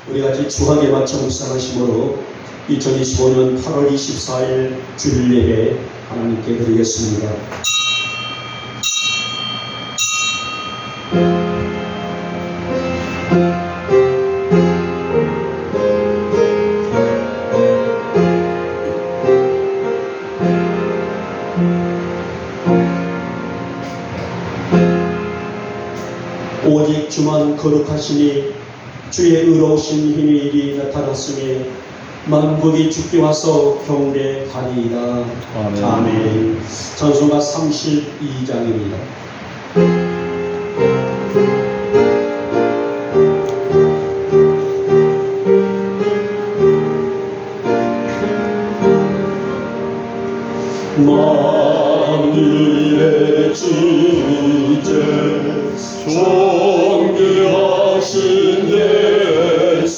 우리 같이 주하게 맞춰 묵상하심으로 2025년 8월 24일 주일 예배 하나님께 드리겠습니다. 오직 주만 거룩하시니 주의 의로우신 힘이 이리 나타났으니 만국이 주께 와서 경배하리이다. 아멘. 아멘. 찬송가 32장입니다. 만일의 주제 존귀하신 예수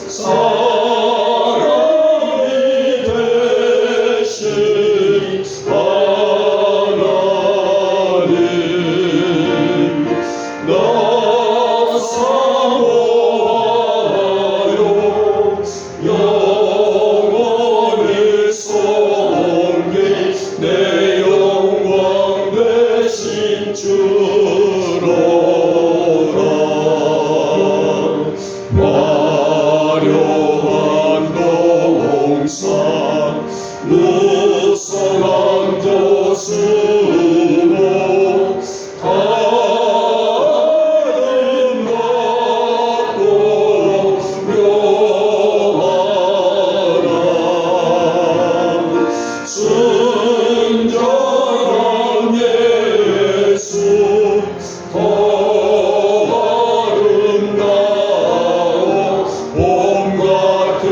사랑이 되신 하나님 나 사모하여 영원히 섬기 내 영광 되신 주로라. 화려한 동산 무성한 저수로 아름답고 묘하라. 순전한 예수 더 아름다워 봄 같은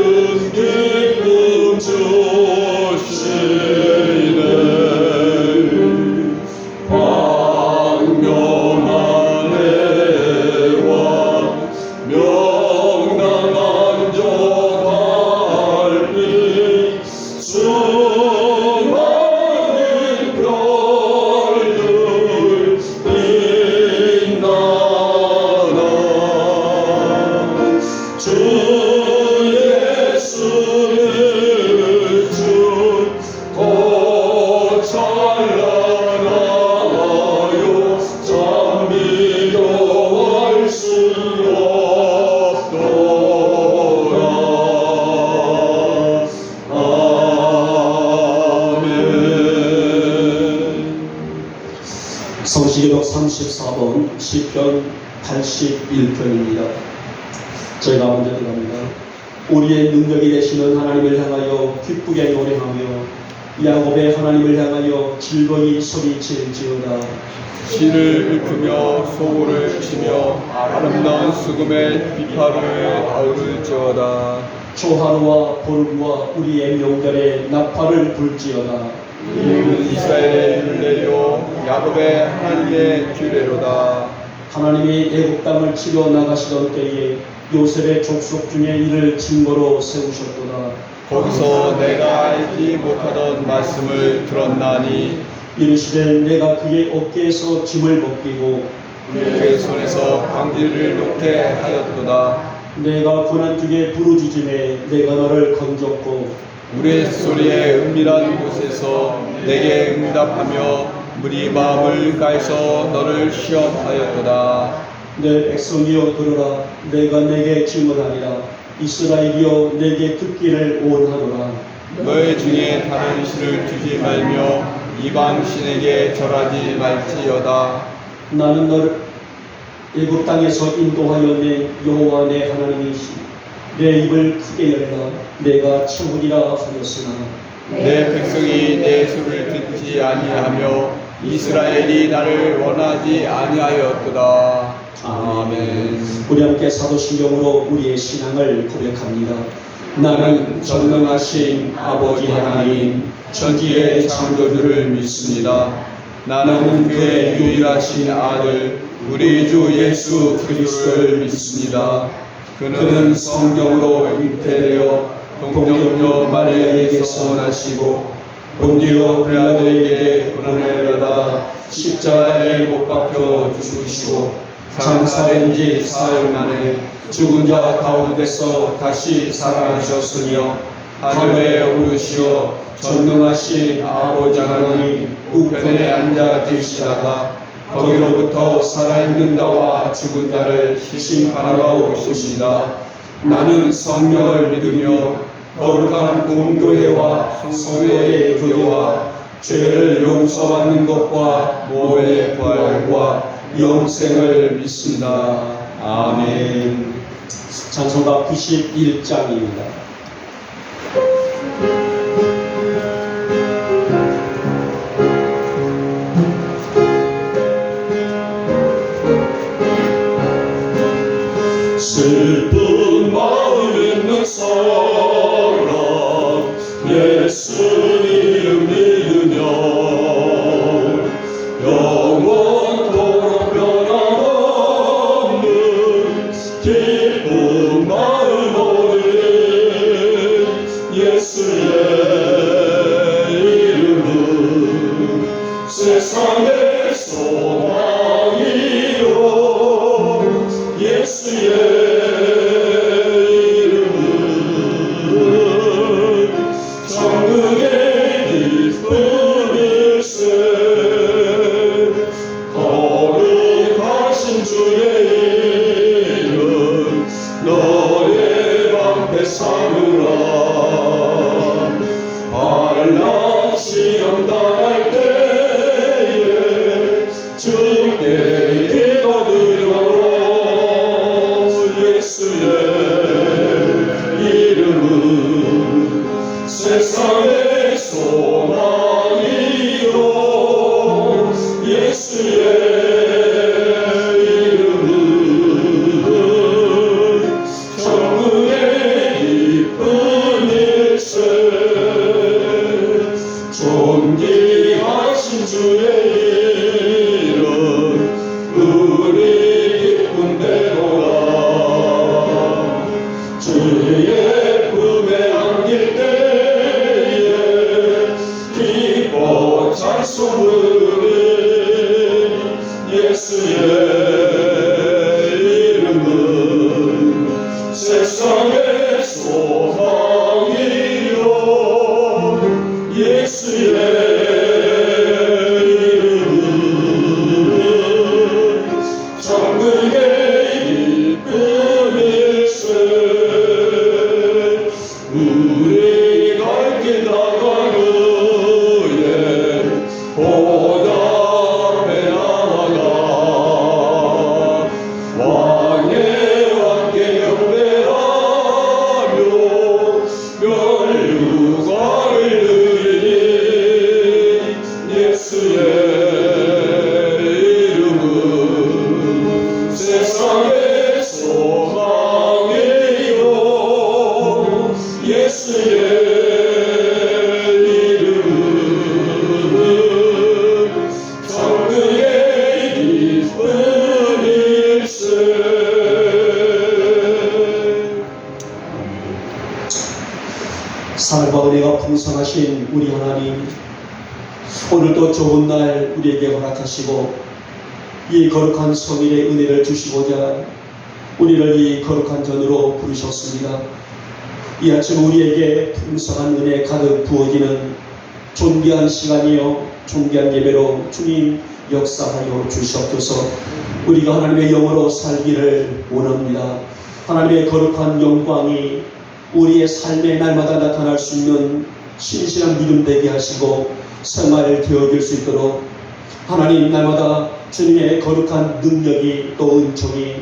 기쁨 주시네. 광명한 해와 명랑한 저 달빛 수많은 별들 빛나나 주 예수는 더 찬란하여 참 비교할 수 없도다. 아멘. 성시기록 34번 시편 81편입니다. 제가 먼저 들어갑니다. 우리의 능력이 되시는 하나님을 향하여 기쁘게 노래하며 야곱의 하나님을 향하여 즐거이 소리칠지어다. 시를 읊으며 소고를 치며 아름다운 수금의 비파를 아우를지어다. 초하루와 보름과 우리의 명절에 나팔을 불지어다. 이는 이스라엘의 율례요 야곱의 하나님의 규례로다. 하나님이 애굽 땅을 치러 나가시던 때에 요셉의 족속 중에 이를 증거로 세우셨도다. 거기서 내가 알지 못하던 말씀을 들었나니 이르시되 내가 그의 어깨에서 짐을 벗기고 그의 손에서 광기를 놓게 하였도다. 내가 고난중에 부르짖음에 내가 너를 건졌고 우리의 소리에 은밀한 곳에서 내게 응답하며 우리 마음을 가해서 너를 시험하였도다. 내 백성이여 들으라. 내가 내게 증언하리라. 이스라엘이여 내게 듣기를 원하노라. 너희 중에 다른 신을 두지 말며 이방 신에게 절하지 말지어다. 나는 너를 애굽 땅에서 인도하여 낸 여호와 내 하나님이시. 내 입을 크게 열라. 내가 참으리라 하였으나 내 백성이 내 소리를 듣지 아니하며 이스라엘이 나를 원하지 아니하였도다. 아멘. 우리 함께 사도신경으로 우리의 신앙을 고백합니다. 나는 전능하신 아버지 하나님 천지의 창조주를 믿습니다. 나는 그의 유일하신 아들 우리 주 예수 그리스도를 믿습니다. 그는 성령으로 잉태되어 동정녀 마리아에게서 나시고 본디오 빌라도에게 고난을 받아 십자가에 못 박혀 죽으시고 장사된 지 사흘 만에 죽은 자 가운데서 다시 살아나셨으며 하늘에 오르시어 전능하신 아버지 하나님 우편에 앉아 계시다가 거기로부터 살아있는 자와 죽은 자를 심판하러 오시리라. 나는 성령을 믿으며 거룩한 공교회와 성도의 교회와 죄를 용서받는 것과 몸의 부활과 영생을 믿습니다. 아멘. 찬송가 91장입니다. 슬픈 마음 있는 사람 예수 이름 믿으며 영원토록 변함없는 기쁜 마음 얻는 예수의 이름은 세상의 소망이요 예수의 세상의 소망이요 예수의 이름은 천국의 기쁜 일세 존귀하신 주의 이름 우리 기쁜 대로라 주의 품에 안길 때 찬송 부르는 예수의 이름은 세상의 소망이요 예수의 이름은 천국의 기쁜 일세 우리 갈 길 나가는 보답해 나아가 왕의 왕께 경배하며 멸류관을 누리니 예수의 이름은 세상의 소망이요 예수의 사랑과 은혜가 풍성하신 우리 하나님, 오늘도 좋은 날 우리에게 허락하시고 이 거룩한 성일의 은혜를 주시고자 우리를 이 거룩한 전으로 부르셨습니다. 이 아침 우리에게 풍성한 은혜 가득 부어지는 존귀한 시간이요 존귀한 예배로 주님 역사하여 주시옵소서. 우리가 하나님의 영으로 살기를 원합니다. 하나님의 거룩한 영광이 우리의 삶에 날마다 나타날 수 있는 신실한 믿음 되게 하시고 생활 되어질 수 있도록 하나님 날마다 주님의 거룩한 능력이 또 은총이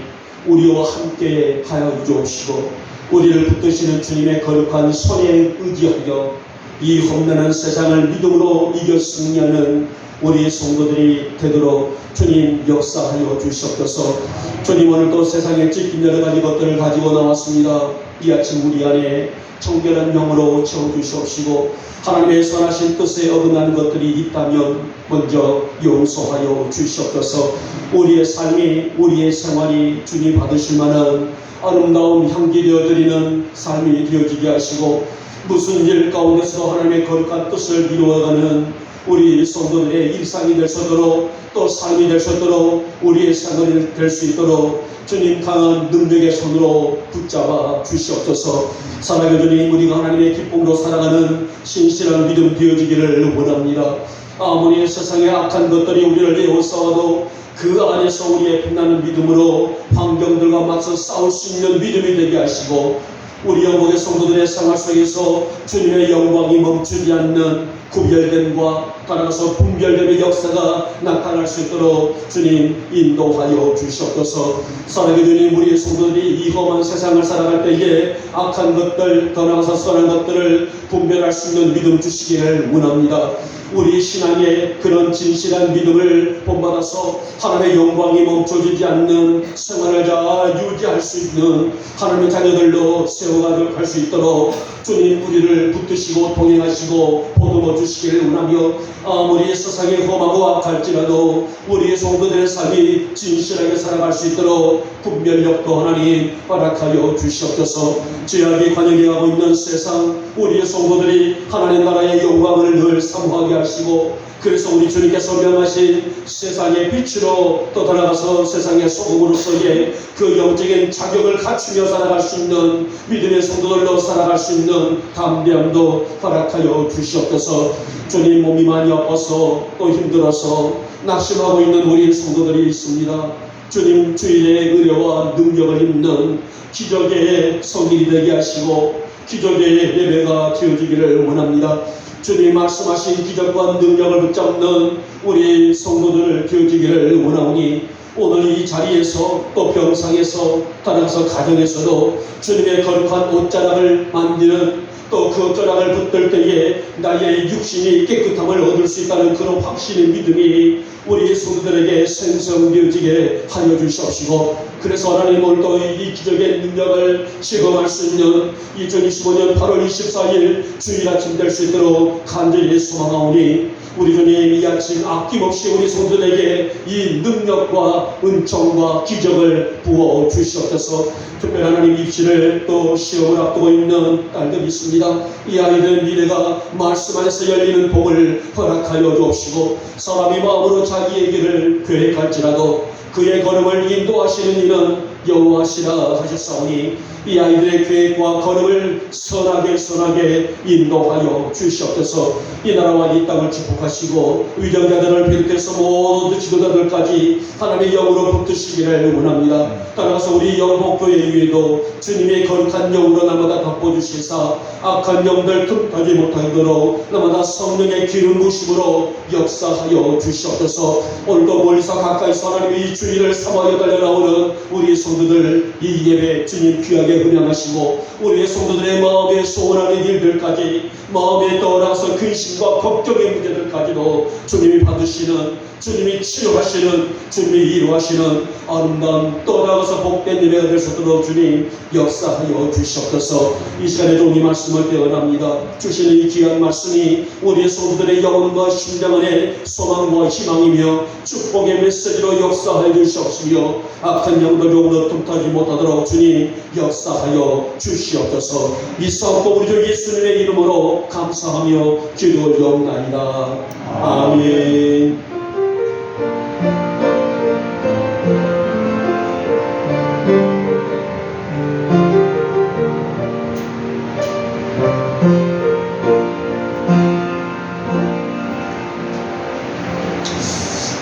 우리와 함께 하여 주옵시고 우리를 붙드시는 주님의 거룩한 손에 의지하여 이 험난한 세상을 믿음으로 이겨 승리하는 우리 성도들이 되도록 주님 역사하여 주시옵소서. 주님 오늘도 세상에 찢긴 여러 가지 것들을 가지고 나왔습니다. 이 아침 우리 안에 청결한 영으로 채워주시옵시고 하나님의 선하신 뜻에 어긋나는 것들이 있다면 먼저 용서하여 주시옵소서. 우리의 삶이 우리의 생활이 주님 받으실 만한 아름다운 향기 되어드리는 삶이 되어지게 하시고 무슨 일 가운데서 하나님의 거룩한 뜻을 이루어가는 우리 성도들의 일상이 될 수 있도록 또 삶이 될 수 있도록 우리의 생활이 될 수 있도록 주님 강한 능력의 손으로 붙잡아 주시옵소서. 사랑의 주님, 우리가 하나님의 기쁨으로 살아가는 신실한 믿음 되어지기를 원합니다. 아무리 세상의 악한 것들이 우리를 에워싸워도 그 안에서 우리의 빛나는 믿음으로 환경들과 맞서 싸울 수 있는 믿음이 되게 하시고 우리 영국의 성도들의 생활 속에서 주님의 영광이 멈추지 않는 구별됨과 따라서 분별됨의 역사가 나타날 수 있도록 주님 인도하여 주시옵소서. 사랑의 주님, 우리의 성도들이 이 험한 세상을 살아갈 때에 악한 것들, 더 나아가서 선한 것들을 분별할 수 있는 믿음 주시기를 원합니다. 우리 신앙의 그런 진실한 믿음을 본받아서 하나님의 영광이 멈춰지지 않는 생활을 잘 유지할 수 있는 하나님의 자녀들로 세워가도록 할 수 있도록 주님 우리를 붙드시고 동행하시고 보듬어 주시기를 원하며 아무리 세상이 험하고 악할지라도 우리의 성도들의 삶이 진실하게 살아갈 수 있도록 분별력도 하나님 허락하여 주시옵소서. 죄악이 관영해가고 있는 세상 우리의 성도들이 하나님 나라의 영광을 늘 사모하게 하시고 그래서 우리 주님께서 명하신 세상의 빛으로 또 돌아가서 세상의 소금으로서의 그 영적인 자격을 갖추며 살아갈 수 있는 믿음의 성도들로 살아갈 수 있는 담대함도 허락하여 주시옵소서. 주님 몸이 많이 아파서 또 힘들어서 낙심하고 있는 우리 성도들이 있습니다. 주님 주일의 의뢰와 능력을 입는 기적의 성일이 되게 하시고 기적의 예배가 되어지기를 원합니다. 주님 말씀하신 기적과 능력을 붙잡는 우리 성도들 되어지기를 원하오니 오늘 이 자리에서 또 병상에서 따라서 가정에서도 주님의 거룩한 옷자락을 만드는 또 그 옷자락을 붙들 때에 나의 육신이 깨끗함을 얻을 수 있다는 그런 확신의 믿음이 우리 성도들에게 생성되어지게 하여 주시옵시고 그래서 하나님 오늘도 이 기적의 능력을 시험할 수 있는 2025년 8월 24일 주일 아침 될 수 있도록 간절히 소망하오니 우리 주님 이 아침 아낌없이 우리 성도들에게 이 능력과 은총과 기적을 부어 주시옵소서. 특별히 하나님 입시를 또 시험을 앞두고 있는 딸들이 있습니다. 이 아이들 미래가 말씀 안에서 열리는 복을 허락하여 주옵시고 사람이 마음으로 자기의 길을 계획할지라도 그의 걸음을 인도하시는 이는 여호와시라 하셨사오니 이 아이들의 계획과 걸음을 선하게 인도하여 주시옵소서. 이 나라와 이 땅을 축복하시고 위정자들을 비롯해서 모든 지도자들까지 하나님의 영으로 붙드시기를 원합니다. 따라서 우리 영목교회 위에도 주님의 거룩한 영으로 날마다 덮어주시사 악한 영들 틈타지 못하도록 날마다 성령의 기름 부심으로 역사하여 주시옵소서. 오늘도 멀리서 가까이서 하나님의 이 주일을 삼하여 달려나오는 우리 성도들 이 예배 주님 귀하게 훈양하시고 우리의 성도들의 마음에 소원하는 일들까지 마음에 떠나서 근심과 걱정의 문제들까지도 주님이 받으시는 주님이 치료하시는 주님이 이루하시는 아름다운 떠나가서 복된 예배가 될 수 있도록 주님 역사하여 주시옵소서. 이 시간에 종이 말씀을 배워납니다. 주시는 이 귀한 말씀이 우리의 성도들의 영혼과 심장 안에 소망과 희망이며 축복의 메시지로 역사하여 주시옵시며 악한 영들 조금도 틈타지 못하도록 주님 역사하여 주시옵소서. 믿사옵고 우리 주 예수님의 이름으로 감사하며 기도 올려옵나이다. 아멘.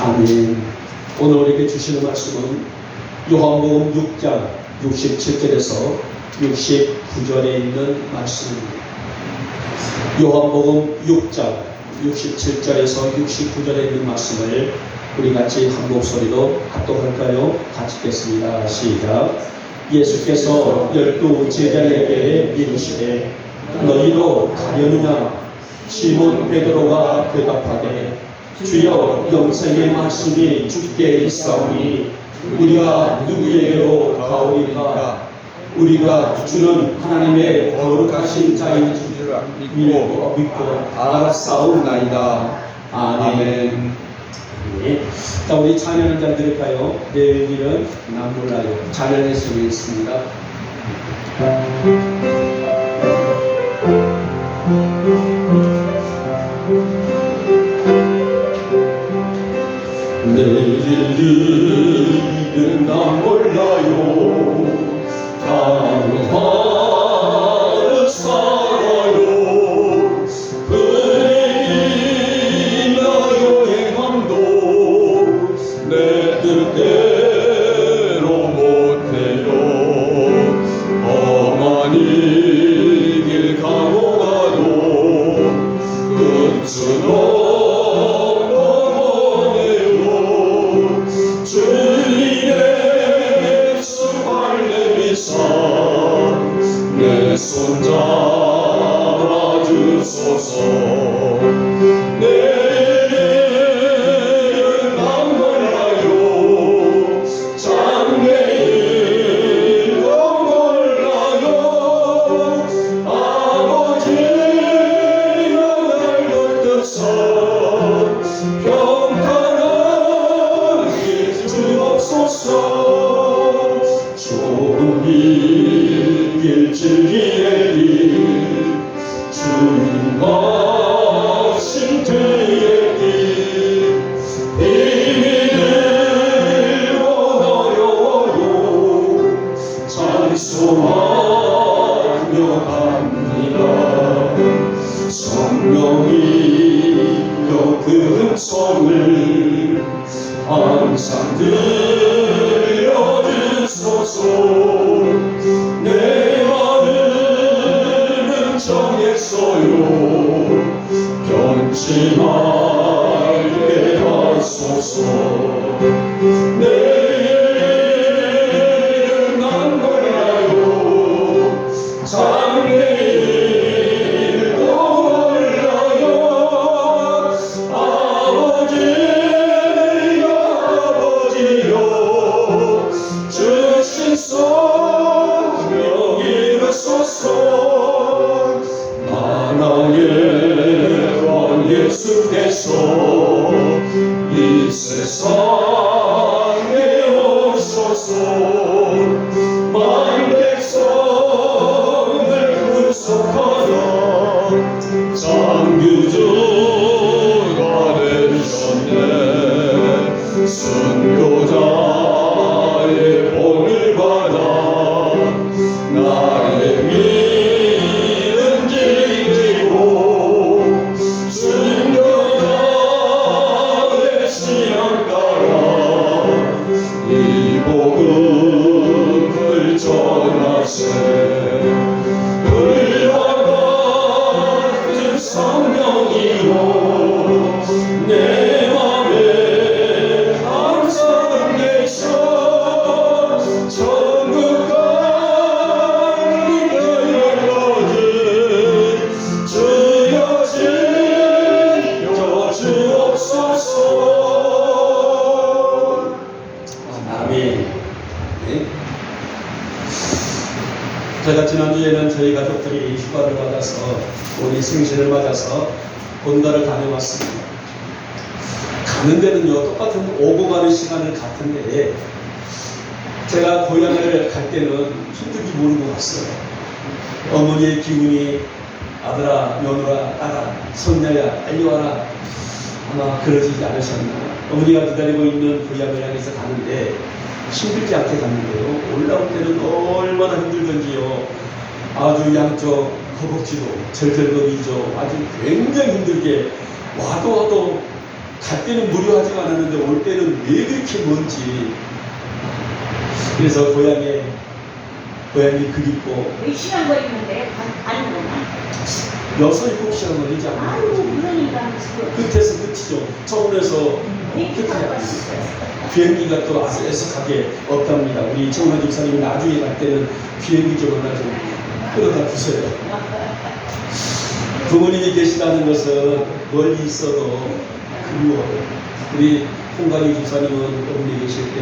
아멘. 오늘 우리에게 주시는 말씀은 요한복음 6장 67절에서 69절에 있는 말씀입니다. 요한복음 6장 67절에서 69절에 있는 말씀을 우리 같이 한 목소리로 합독할까요? 같이 읽겠습니다. 시작. 예수께서 12 제자에게 이르시되 너희도 가려느냐? 시몬 베드로가 대답하되 주여 영생의 말씀이 주께 있사오니 우리가 누구에게로 가오리까? 우리가 주는 하나님의 거룩하신 자인 줄 믿고 알았사옵나이다. 아멘. 네. 자, 우리 찬양 한잔 드릴까요? 내일 일은 난 몰라요. 찬양했으면 있습니다. 손잡아 주소서. 내일은 난 몰라요. 장래일도 몰라요. 아버지여 날 붙드사 평탄하게 주옵소서. 좋은 길 즐기의 길 주님 하신 되의 길 이 길을 어려워요 찬송하며 갑니다. 성령이여 그 음성을 항상 들려주소서. 내 마음은 정했어요. 변치 말게 하소서. 내일은 난 몰라요. 장래일도 몰라요. 아버지여 주신 성령 이루소서. 만왕의 왕 예수께서 이 세상에 오소서. 만백성을 구속하라 장규주가 되셨네. 순교자의 본을 받아 나의 믿음 지키고 순교자의 신앙 따라 이 복음을 전하세. 불과 같은 성령이여 내 맘에 항상 계셔. 천국 가는 그날까지 주여 지켜주옵소서. 아멘. 네. 제가 지난주에는 저희 가족들이 휴가를 받아서 우리 생신을 맞아서 본가를 다녀왔습니다. 가는 데는요 똑같은 오고 가는 시간을 같은데 제가 고향을 갈 때는 힘들지 모르고 갔어요. 어머니의 기운이 아들아 며느라 딸아 손녀야 빨리 와라 아마 그러지 않으셨나. 어머니가 기다리고 있는 고향을 향해서 가는데 힘들지 않게 갔는데요. 올라올 때는 얼마나 힘들던지요. 아주 양쪽 허벅지도 절절거리죠. 아주 굉장히 힘들게 와도 갈 때는 무료하지가 않았는데 올 때는 왜 그렇게 먼지. 그래서 고향이 그립고. 몇 시간 걸리는데 가는 거나? 6-7시간 걸리지 않나요? 아유 그러니까 끝에서 끝이죠. 처음에서 끝에 비행기가 또 아슬아슬하게 없답니다. 우리 정원 집사님이 나중에 갈 때는 비행기 좀 하나 좀 끌어다 주세요. 부모님이 계시다는 것은 멀리 있어도 그리워요. 우리 홍가리 집사님은 어머니 계실 때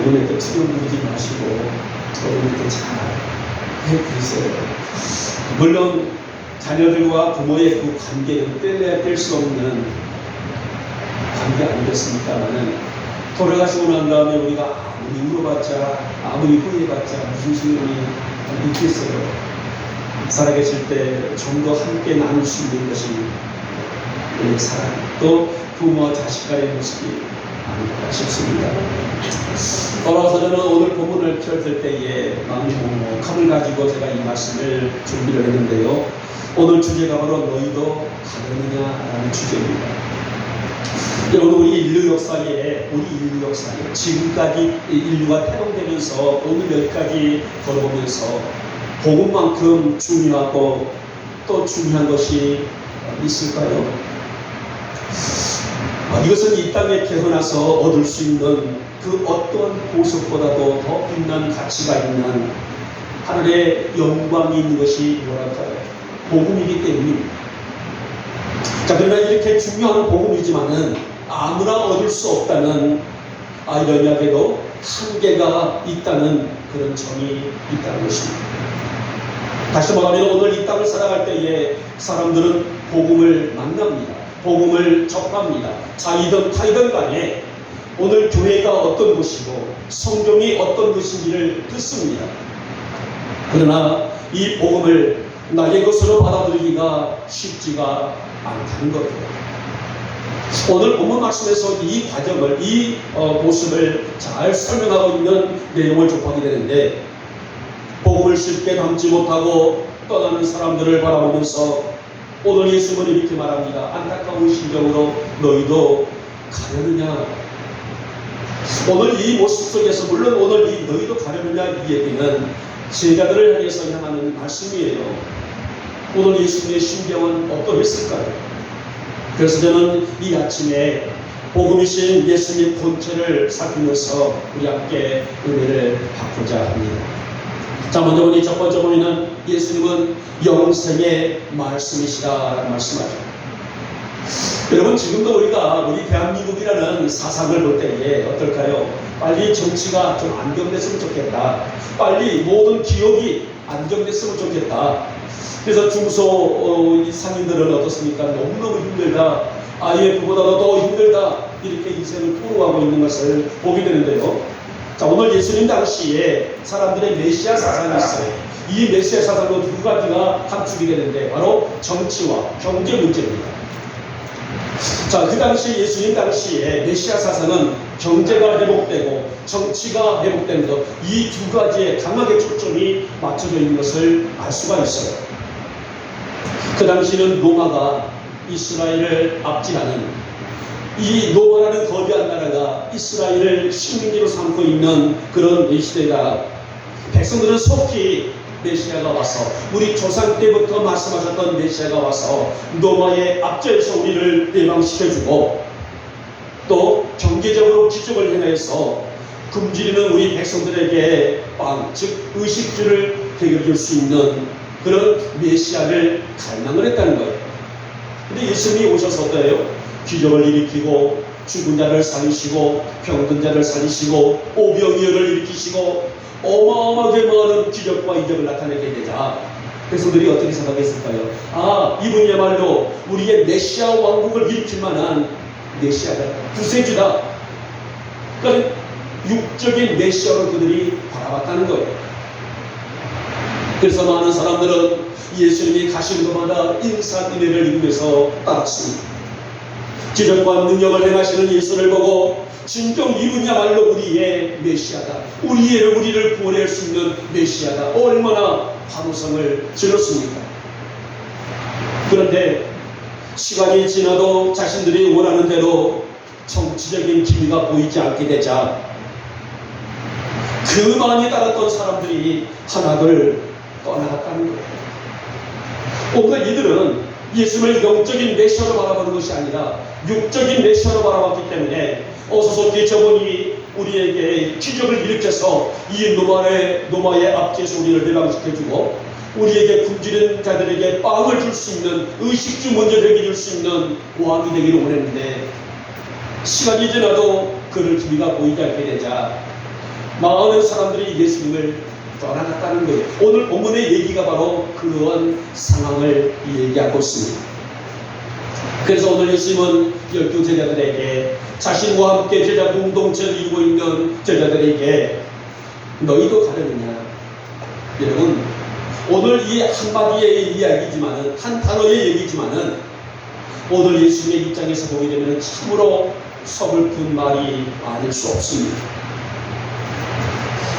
어머니한테 투명 부르지 마시고 어머니한테 잘 해주세요. 물론 자녀들과 부모의 그 관계는 뗄래야 뗄 수 없는 관계 아니겠습니까만은 돌아가시고 난 다음에 우리가 아무리 울어봤자 아무리 후회해봤자 무슨 소용이 있겠어요. 살아계실 때 좀 더 함께 나눌 수 있는 것이 우리의 사랑 또 부모와 자식 간의 모습이 아닐까 싶습니다. 따라서 저는 오늘 본문을 펼칠 때에 마음이 먹먹함을 가지고 제가 이 말씀을 준비를 했는데요. 오늘 주제가 바로 너희도 가느냐라는 주제입니다. 오늘 우리 인류 역사에 지금까지 인류가 태동되면서 오늘 여기까지 걸어오면서 복음만큼 중요하고 또 중요한 것이 있을까요? 이것은 이 땅에 태어나서 얻을 수 있는 그 어떠한 보석보다도 더 빛난 가치가 있는 하늘의 영광이 있는 것이 뭐랄까요? 복음이기 때문입니다. 자, 그러나 이렇게 중요한 복음이지만은 아무나 얻을 수 없다는 아이러니하게도 한계가 있다는 그런 점이 있다는 것입니다. 다시 말하면 오늘 이 땅을 살아갈 때에 사람들은 복음을 만납니다. 복음을 접합니다. 자이든 타이든 간에 오늘 교회가 어떤 곳이고 성경이 어떤 것인지를 듣습니다. 그러나 이 복음을 나의 것으로 받아들이기가 쉽지가 않다는 거예요. 오늘 본문 말씀에서 이 과정을, 이 모습을 잘 설명하고 있는 내용을 접하게 되는데, 복음을 쉽게 담지 못하고 떠나는 사람들을 바라보면서 오늘 예수님은 이렇게 말합니다. 안타까운 심정으로 너희도 가려느냐. 오늘 이 모습 속에서, 물론 오늘 이 너희도 가려느냐 이 얘기는 제자들을 향해서 향하는 말씀이에요. 오늘 예수님의 심정은 어떠했을까요? 그래서 저는 이 아침에 복음이신 예수님 본체를 살피면서 우리 함께 은혜를 받고자 합니다. 자, 먼저 우리 첫 번째 보면은 예수님은 영생의 말씀이시다라는 말씀하죠. 여러분, 지금도 우리 대한민국이라는 사상을 볼 때에 어떨까요? 빨리 정치가 좀 안정됐으면 좋겠다. 빨리 모든 기업이 안정됐으면 좋겠다. 그래서 중소 상인들은 어떻습니까? 너무너무 힘들다. IMF보다도 더 힘들다. 이렇게 인생을 토로하고 있는 것을 보게 되는데요. 자, 오늘 예수님 당시에 사람들의 메시아 사상이 있어요. 이 메시아 사상도 두 가지가 함축이 되는데 바로 정치와 경제 문제입니다. 자, 그 당시 예수님 당시에 메시아 사상은 경제가 회복되고 정치가 회복되는 것, 이 두 가지에 강하게 초점이 맞춰져 있는 것을 알 수가 있어요. 그 당시는 로마가 이스라엘을 압제하는, 이 로마라는 거대한 나라가 이스라엘을 식민지로 삼고 있는 그런 이 시대가, 백성들은 속히 메시아가 와서, 우리 조상 때부터 말씀하셨던 메시아가 와서 로마의 압제에서 우리를 해방시켜주고 또 경제적으로 기적을 행해서 굶주리는 우리 백성들에게 빵, 즉 의식주를 해결해 줄 수 있는 그런 메시아를 갈망을 했다는 거예요. 근데 예수님이 오셔서 어때요? 기적을 일으키고 죽은 자를 살리시고 병든 자를 살리시고 오병이어를 일으키시고 어마어마하게 많은 기적과 이적을 나타내게 되자 백성들이 어떻게 생각했을까요? 아, 이분이야말로 우리의 메시아 왕국을 일으킬 만한 메시아다, 구세주다. 그러니까 육적인 메시아로 그들이 바라봤다는 거예요. 그래서 많은 사람들은 예수님이 가신 곳마다 인사인해를 입으면서 따랐습니다. 기적과 능력을 행하시는 예수를 보고 진정 이분이야말로 우리의 메시아다, 우리를 구원할 수 있는 메시아다, 얼마나 환호성을 질렀습니까? 그런데 시간이 지나도 자신들이 원하는 대로 정치적인 기미가 보이지 않게 되자 그 많이 따랐던 사람들이 하나둘 떠나갔다는 거예요. 오늘 이들은 예수를 영적인 메시아로 바라보는 것이 아니라 육적인 메시아로 바라봤기 때문에 어서속히 저분이 우리에게 기적을 일으켜서 이 노마의 압제에서 우리를 해방시켜주고 우리에게 굶주린 자들에게 빵을 줄 수 있는 의식주 문제를 해결할 수 있는 왕이 되기를 원했는데, 시간이 지나도 그를 기미가 보이지 않게 되자 많은 사람들이 예수님을 떠나갔다는 거예요. 오늘 본문의 얘기가 바로 그러한 상황을 얘기하고 있습니다. 그래서 오늘 예수님은 12제자들에게, 자신과 함께 제자 공동체를 이루고 있는 제자들에게 너희도 가려느냐. 여러분, 오늘 이 한마디의 이야기지만은, 한 단어의 얘기지만은 오늘 예수님의 입장에서 보게 되면 참으로 서글픈 말이 아닐 수 없습니다.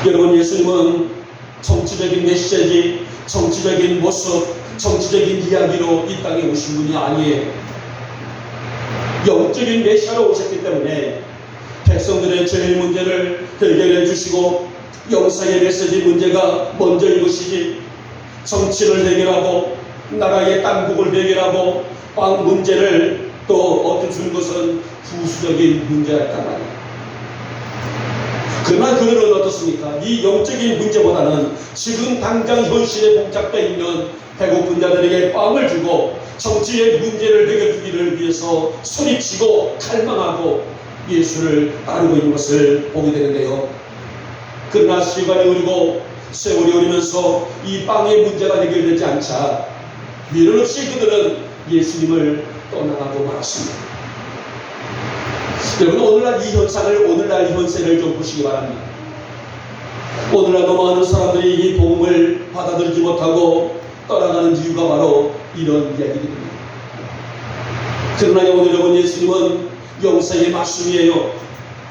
여러분, 예수님은 정치적인 메시지, 정치적인 모습, 정치적인 이야기로 이 땅에 오신 분이 아니에요. 영적인 메시아로 오셨기 때문에 백성들의 죄의 문제를 해결해 주시고 영상의 메시지 문제가 먼저인 것이지, 정치를 해결하고 나라의 땅국을 해결하고 빵 문제를 또 얻어주는 것은 부수적인 문제였단 말이에요. 그러나 그들은 어떻습니까? 이 영적인 문제보다는 지금 당장 현실에 봉착되어 있는 배고픈 자들에게 빵을 주고 정치의 문제를 해결주기를 위해서 소리치고 갈망하고 예수를 따르고 있는 것을 보게 되는데요. 그러나 시간이 흐르고 세월이 흐르면서 이 빵의 문제가 해결되지 않자 미련 없이 그들은 예수님을 떠나가고 말았습니다. 여러분, 오늘날 이 현상을, 오늘날 이 현세를 좀 보시기 바랍니다. 오늘날도 많은 사람들이 이 복음을 받아들이지 못하고 떠나가는 이유가 바로 이런 이야기들입니다. 그러나 오늘 여러분, 예수님은 영생의 말씀이에요.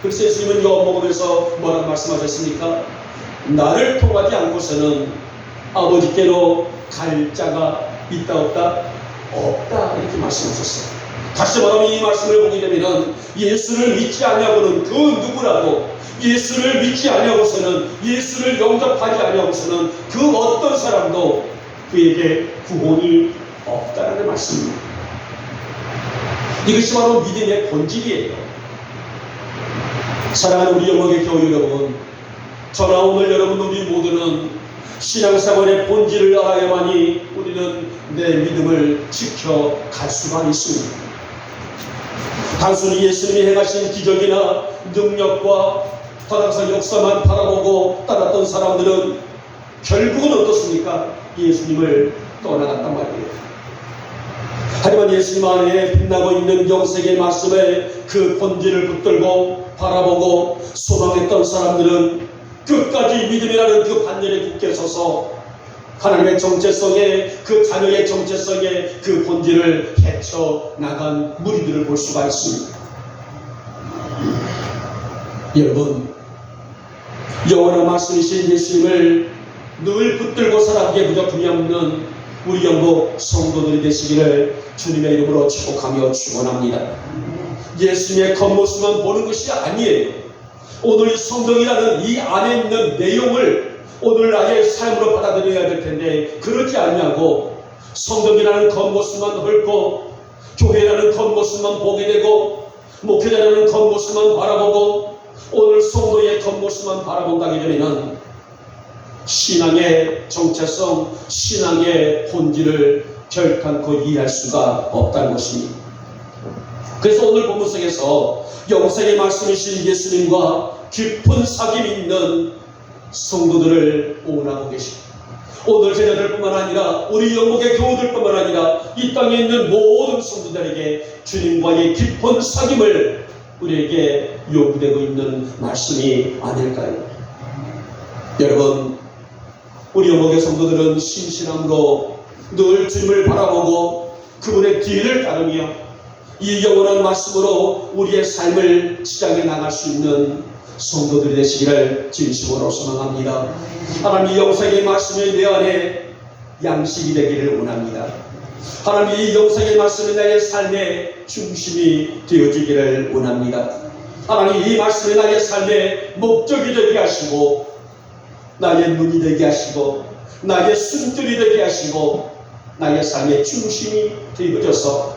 그래서 예수님은 요한복음에서 뭐라고 말씀하셨습니까? 나를 통하지 않고서는 아버지께로 갈 자가 있다 없다? 없다, 이렇게 말씀하셨어요. 다시 말하면 이 말씀을 보게 되면 예수를 믿지 않냐고는 그 누구라도, 예수를 믿지 않냐고서는, 예수를 영접하지 않냐고서는 그 어떤 사람도 그에게 구원이 없다라는 말씀입니다. 이것이 바로 믿음의 본질이에요. 사랑하는 우리 영광의 교회 여러분, 저나 오늘 여러분 우리 모두는 신앙생활의 본질을 알아야만이 우리는 내 믿음을 지켜갈 수가 있습니다. 단순히 예수님이 행하신 기적이나 능력과 다락사 역사만 바라보고 따랐던 사람들은 결국은 어떻습니까? 예수님을 떠나갔단 말이에요. 하지만 예수님 안에 빛나고 있는 영생의 말씀에 그 본질을 붙들고 바라보고 소망했던 사람들은 끝까지 믿음이라는 그 반열에 굳게 서서 하나님의 정체성에, 그 자녀의 정체성에 그 본질을 헤쳐나간 무리들을 볼 수가 있습니다. 여러분, 영원한 말씀이신 예수님을 늘 붙들고 살아가기에 부족함이 없는 우리 영국 성도들이 되시기를 주님의 이름으로 축복하며 축원합니다. 예수님의 겉모습만 보는 것이 아니에요. 오늘 이 성경이라는 이 안에 있는 내용을 오늘 나의 삶으로 받아들여야 될 텐데 그러지 않냐고 성경이라는 겉모습만 헐고 교회라는 겉모습만 보게 되고 목회자라는 겉모습만 바라보고 오늘 성도의 겉모습만 바라본다기 전에는 신앙의 정체성, 신앙의 본질을 결단코 이해할 수가 없다는 것입니다. 그래서 오늘 본문 속에서 영생의 말씀이신 예수님과 깊은 사귐이 있는 성도들을 오원하고 계십니다. 오늘 제자들뿐만 아니라 우리 영국의 교우들뿐만 아니라 이 땅에 있는 모든 성도들에게 주님과의 깊은 사귐을 우리에게 요구되고 있는 말씀이 아닐까요? 여러분, 우리 영국의 성도들은 신실함으로 늘 주님을 바라보고 그분의 뒤를 따르며 이 영원한 말씀으로 우리의 삶을 시작해 나갈 수 있는 성도들이 되시기를 진심으로 소망합니다. 하나님, 이 영생의 말씀이 내 안에 양식이 되기를 원합니다. 하나님, 이 영생의 말씀이 나의 삶의 중심이 되어지기를 원합니다. 하나님, 이 말씀이 나의 삶의 목적이 되게 하시고 나의 눈이 되게 하시고 나의 숨줄이 되게 하시고 나의 삶의 중심이 되어져서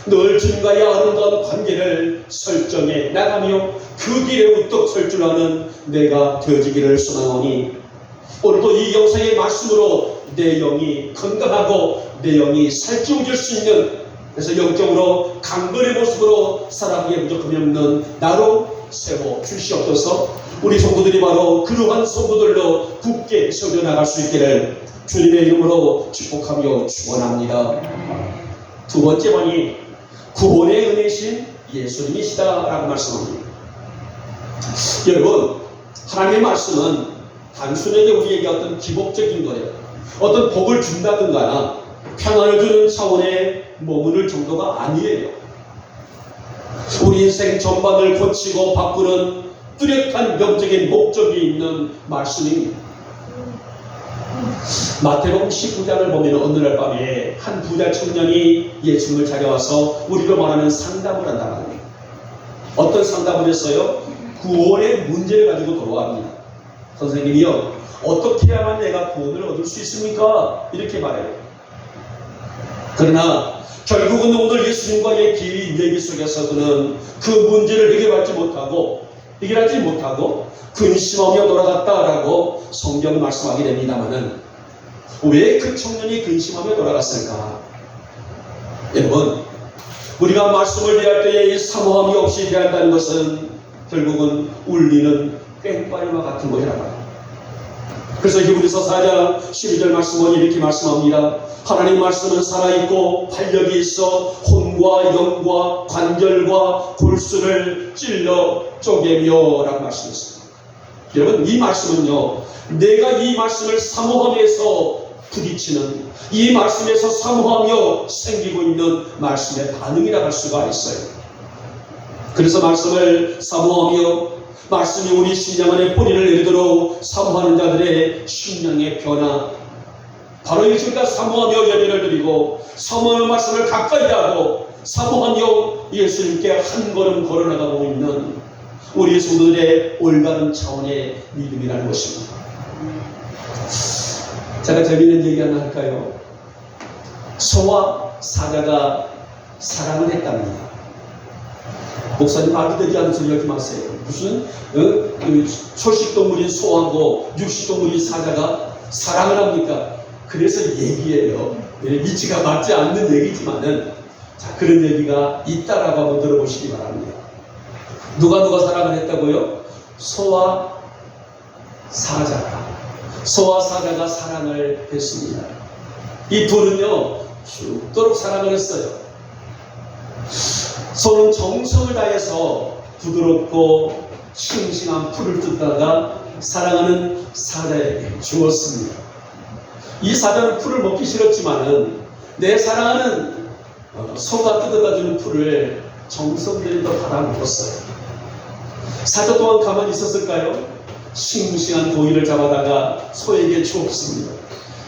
늘 주님과의 아름다운 관계를 설정해 나가며 그 길에 우뚝 설 줄 아는 내가 되어지기를 소망하오니 오늘도 이 영상의 말씀으로 내 영이 건강하고 내 영이 살찌워질 수 있는, 그래서 영적으로 강건의 모습으로 살아가기에 부족함이 없는 나로 세워 주시옵소서. 우리 성도들이 바로 그러한 성도들로 굳게 세워져 나갈 수 있기를 주님의 이름으로 축복하며 축원합니다. 두 번째 번이 구원의 은혜이신 예수님이시다라고 말씀합니다. 여러분, 하나님의 말씀은 단순하게 우리에게 어떤 기복적인 거예요. 어떤 복을 준다든가 평안을 주는 차원의 머무를 정도가 아니에요. 우리 인생 전반을 고치고 바꾸는 뚜렷한 명적인 목적이 있는 말씀입니다. 마태복음 19장을 보면 어느 날 밤에 한 부자 청년이 예수님을 찾아와서 우리로 말하면 상담을 한다고 합니다. 어떤 상담을 했어요? 구원의 문제를 가지고 돌아갑니다. 선생님이요, 어떻게 해야만 내가 구원을 얻을 수 있습니까? 이렇게 말해요. 그러나 결국은 오늘 예수님과의 길 얘기 속에서 그는 그 문제를 해결하지 못하고 해결하지 못하고 근심하며 돌아갔다라고 성경 말씀하게 됩니다마는 왜 그 청년이 근심하며 돌아갔을까? 여러분, 우리가 말씀을 대할 때에 이 사모함이 없이 대한다는 것은 결국은 울리는 꽹과리와 같은 것이라고. 그래서 히브리서 4장 12절 말씀은 이렇게 말씀합니다. 하나님 말씀은 살아있고 활력이 있어 혼과 영과 관절과 골수를 찔러 쪼개며 라고 말씀했습니다. 여러분, 이 말씀은요, 내가 이 말씀을 사모하면서 부딪히는, 이 말씀에서 사모하며 생기고 있는 말씀의 반응이라고 할 수가 있어요. 그래서 말씀을 사모하며 말씀이 우리 심령 안에 뿌리를 내리도록 사모하는 자들의 심령의 변화, 바로 이것과 사모하며 예배를 드리고 사모하는 말씀을 가까이 하고 사모하며 예수님께 한 걸음 걸어나가고 있는 우리 성도들의 올바른 차원의 믿음이라는 것입니다. 제가 재미있는 얘기 하나 할까요? 소와 사자가 사랑을 했답니다. 목사님 말도 되지 않은 소리 하지 마세요. 무슨 초식동물인 소하고 육식동물인 사자가 사랑을 합니까? 그래서 얘기예요. 이치가 맞지 않는 얘기지만은, 자, 그런 얘기가 있다라고 한번 들어보시기 바랍니다. 누가 사랑을 했다고요? 소와 사자가 사랑을 했습니다. 이 둘은요 죽도록 사랑을 했어요. 소는 정성을 다해서 부드럽고 싱싱한 풀을 뜯다가 사랑하는 사자에게 주었습니다. 이 사자는 풀을 먹기 싫었지만은 내 사랑하는 소가 뜯어다 주는 풀을 정성 들여 받아 먹었어요. 사자 또한 가만히 있었을까요? 싱싱한 고기를 잡아다가 소에게 주었습니다.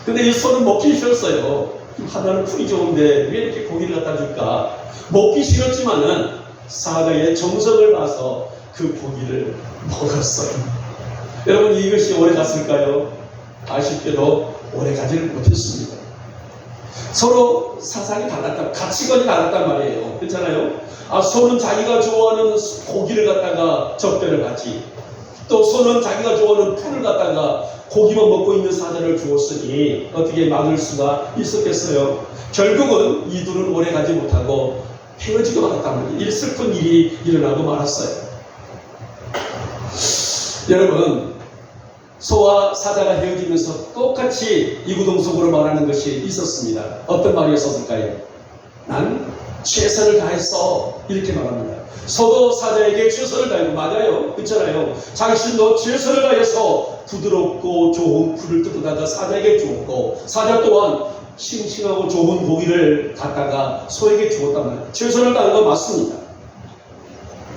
근데 이 소는 먹기 싫었어요. 하나는 풀이 좋은데 왜 이렇게 고기를 갖다 줄까? 먹기 싫었지만은 사자의 정성을 봐서 그 고기를 먹었어요. 여러분, 이것이 오래 갔을까요? 아쉽게도 오래 가지를 못했습니다. 서로 사상이 달랐다, 가치관이 달랐단 말이에요. 그렇잖아요? 소는 자기가 좋아하는 고기를 갖다가 적대를 하지, 또 소는 자기가 좋아하는 풀을 갖다가 고기만 먹고 있는 사자를 주었으니 어떻게 막을 수가 있었겠어요? 결국은 이 둘은 오래 가지 못하고 헤어지고 말았단 말이에요. 이 슬픈 일이 일어나고 말았어요. 여러분, 소와 사자가 헤어지면서 똑같이 이구동성으로 말하는 것이 있었습니다. 어떤 말이 있었을까요? 난 최선을 다했어, 이렇게 말합니다. 소도 사자에게 최선을 다하고, 맞아요, 그렇잖아요. 당신도 최선을 다해서 부드럽고 좋은 풀을 뜯어다가 사자에게 주었고, 사자 또한 싱싱하고 좋은 고기를 갖다가 소에게 주었단 말이에요. 최선을 다한 건 맞습니다.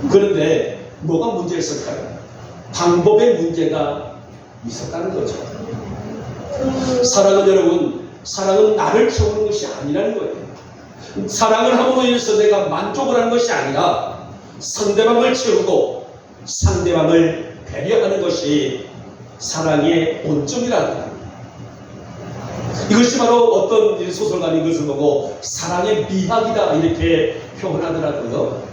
그런데 뭐가 문제였을까요? 방법의 문제가 있었다는 거죠. 사랑은, 여러분, 사랑은 나를 채우는 것이 아니라는 거예요. 사랑을 함으로 인해서 내가 만족을 하는 것이 아니라 상대방을 채우고 상대방을 배려하는 것이 사랑의 본점이라는 겁니다. 이것이 바로 어떤 소설가는 이것을 보고 사랑의 미학이다, 이렇게 표현하더라고요.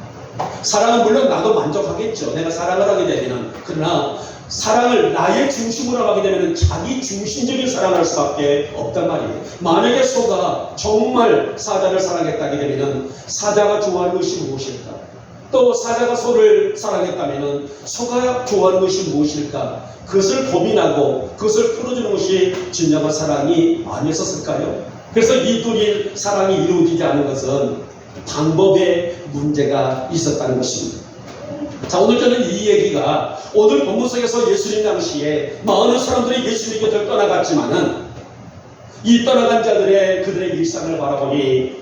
사랑은 물론 나도 만족하겠죠. 내가 사랑을 하게 되면. 그러나 사랑을 나의 중심으로 하게 되면 자기 중심적인 사랑을 할 수밖에 없단 말이에요. 만약에 소가 정말 사자를 사랑했다게 되면 사자가 좋아하는 것이 무엇일까? 또 사자가 소를 사랑했다면 소가 좋아하는 것이 무엇일까? 그것을 고민하고 그것을 풀어주는 것이 진정한 사랑이 아니었을까요? 그래서 이 둘이 사랑이 이루어지지 않은 것은 방법에 문제가 있었다는 것입니다. 자, 오늘 저는 이 얘기가 오늘 본문 속에서 예수님 당시에 많은 사람들이 예수님 곁을 떠나갔지만은 이 떠나간 자들의 그들의 일상을 바라보니